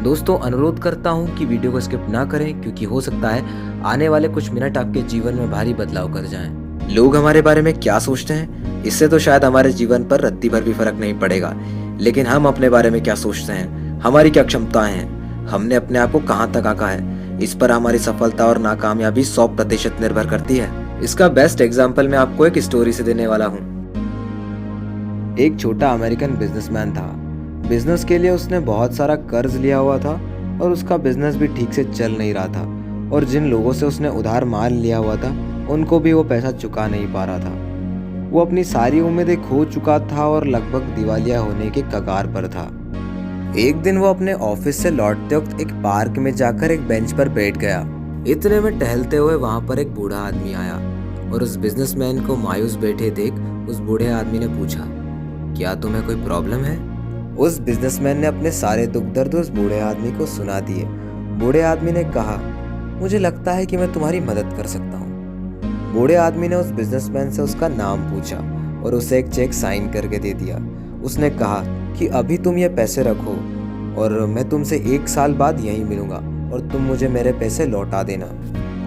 दोस्तों अनुरोध करता हूँ कि वीडियो को स्किप ना करें, क्योंकि हो सकता है आने वाले कुछ मिनट आपके जीवन में भारी बदलाव कर जाएं। लोग हमारे बारे में क्या सोचते हैं, इससे तो शायद हमारे जीवन पर रत्ती भर भी फर्क नहीं पड़ेगा, लेकिन हम अपने बारे में क्या सोचते हैं, हमारी क्या क्षमताएं हैं, हमने अपने आप को कहाँ तक आंका है, इस पर हमारी सफलता और नाकामयाबी 100% निर्भर करती है। इसका बेस्ट एग्जाम्पल मैं आपको एक स्टोरी से देने वाला हूँ। एक छोटा अमेरिकन बिजनेसमैन था। बिजनेस के लिए उसने बहुत सारा कर्ज लिया हुआ था और उसका बिजनेस भी ठीक से चल नहीं रहा था, और जिन लोगों से उसने उधार माल लिया हुआ था उनको भी वो पैसा चुका नहीं पा रहा था। वो अपनी सारी उम्मीदें खो चुका था और लगभग दिवालिया होने के कगार पर था। एक दिन वो अपने ऑफिस से लौटते वक्त एक पार्क में जाकर एक बेंच पर बैठ गया। इतने में टहलते हुए वहां पर एक बूढ़ा आदमी आया और उस बिजनेसमैन को मायूस बैठे देख उस बूढ़े आदमी ने पूछा, क्या तुम्हें कोई प्रॉब्लम है? उस बिजनेसमैन ने अपने सारे दुख दर्द उस बूढ़े आदमी को सुना दिए। बूढ़े आदमी ने कहा, मुझे लगता है कि मैं तुम्हारी मदद कर सकता हूँ। बूढ़े आदमी ने उस बिजनेसमैन से उसका नाम पूछा और उसे एक चेक साइन करके दे दिया। उसने कहा कि अभी तुम ये पैसे रखो और मैं तुमसे 1 साल बाद यहीं मिलूंगा और तुम मुझे मेरे पैसे लौटा देना।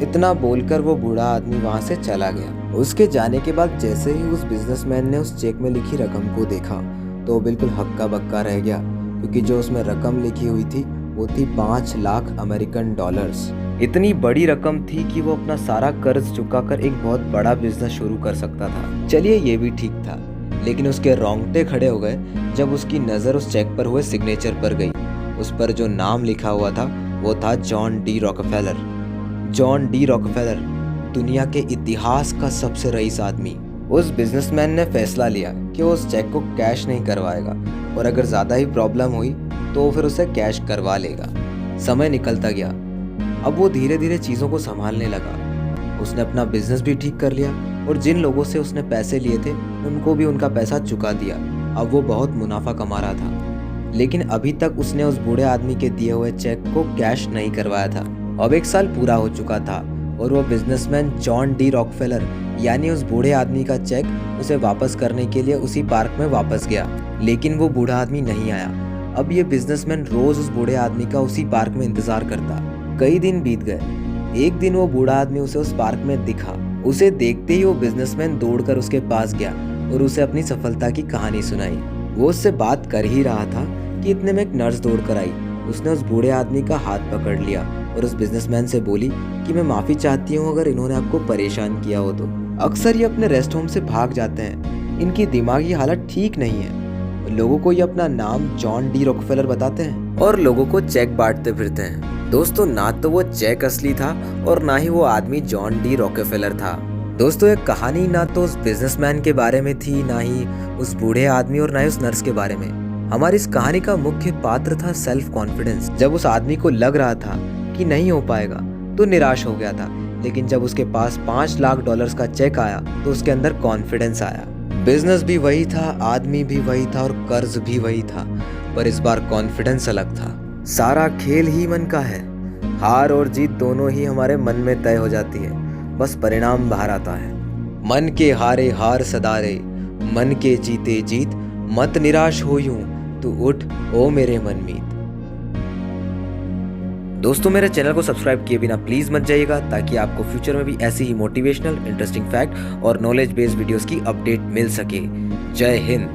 इतना बोलकर वो बूढ़ा आदमी वहां से चला गया। उसके जाने के बाद जैसे ही उस बिजनेसमैन ने उस चेक में लिखी रकम को देखा तो वो बिल्कुल हक्का बक्का रह गया, क्योंकि जो उसमें रकम लिखी हुई थी वो थी 5 लाख अमेरिकन डॉलर्स। इतनी बड़ी रकम थी कि वो अपना सारा कर्ज चुकाकर एक बहुत बड़ा बिजनेस शुरू कर सकता था। चलिए ये भी ठीक था, लेकिन उसके रोंगटे खड़े हो गए जब उसकी नज़र उस चेक पर हुए सिग्नेचर पर गई। उस पर जो नाम लिखा हुआ था वो था John D Rockefeller. John D Rockefeller, दुनिया के इतिहास का सबसे रईस आदमी। उस बिजनेसमैन ने फैसला लिया कि वो उस चेक को कैश नहीं करवाएगा, और अगर ज़्यादा ही प्रॉब्लम हुई तो फिर उसे कैश करवा लेगा। समय निकलता गया। अब वो धीरे धीरे चीज़ों को संभालने लगा। उसने अपना बिजनेस भी ठीक कर लिया और जिन लोगों से उसने पैसे लिए थे उनको भी उनका पैसा चुका दिया। अब वो बहुत मुनाफा कमा रहा था, लेकिन अभी तक उसने उस बूढ़े आदमी के दिए हुए चेक को कैश नहीं करवाया था। अब 1 साल पूरा हो चुका था और वो बिजनेसमैन जॉन डी रॉकफेलर यानी उस बूढ़े आदमी का चेक उसे वापस करने के लिए उसी पार्क में वापस गया, लेकिन वो बूढ़ा आदमी नहीं आया। अब ये बिजनेसमैन रोज उस बूढ़े आदमी का उसी पार्क में इंतजार करता। कई दिन बीत गए। एक दिन वो बूढ़ा आदमी उसे उस पार्क में दिखा। उसे देखते ही वो बिजनेसमैन दौड़कर उसके पास गया और उसे अपनी सफलता की कहानी सुनाई। वो उससे बात कर ही रहा था कि इतने में एक नर्स दौड़कर आई। उसने उस बूढ़े आदमी का हाथ पकड़ लिया और उस बिजनेसमैन से बोली कि मैं माफ़ी चाहती हूँ अगर इन्होंने आपको परेशान किया हो तो। अक्सर ये अपने रेस्ट होम से भाग जाते हैं, इनकी दिमागी हालत ठीक नहीं है। लोगों को ये अपना नाम जॉन डी रॉकफेलर बताते हैं और लोगों को चेक बांटते फिरते हैं। दोस्तों, ना तो वो चेक असली था और ना ही वो आदमी जॉन डी रॉकफेलर था। दोस्तों, एक कहानी ना तो उस बिजनेसमैन के बारे में थी, ना ही उस बूढ़े आदमी और ना ही उस नर्स के बारे में। हमारी इस कहानी का मुख्य पात्र था सेल्फ कॉन्फिडेंस। जब उस आदमी को लग रहा था कि नहीं हो पाएगा तो निराश हो गया था, लेकिन जब उसके पास 5 लाख डॉलर्स का चेक आया तो उसके अंदर कॉन्फिडेंस आया। बिजनेस भी वही था, आदमी भी वही था और कर्ज भी वही था, पर इस बार कॉन्फिडेंस अलग था। सारा खेल ही मन का है। हार और जीत दोनों ही हमारे मन में तय हो जाती है, बस परिणाम बाहर आता है। मन के हारे हार सदारे, मन के जीते जीत, मत निराश हो यूं, तू उठ ओ मेरे मनमीत। दोस्तों, मेरे चैनल को सब्सक्राइब किए बिना प्लीज मत जाइएगा, ताकि आपको फ्यूचर में भी ऐसी ही मोटिवेशनल, इंटरेस्टिंग फैक्ट और नॉलेज बेस्ड वीडियोस की अपडेट मिल सके। जय हिंद।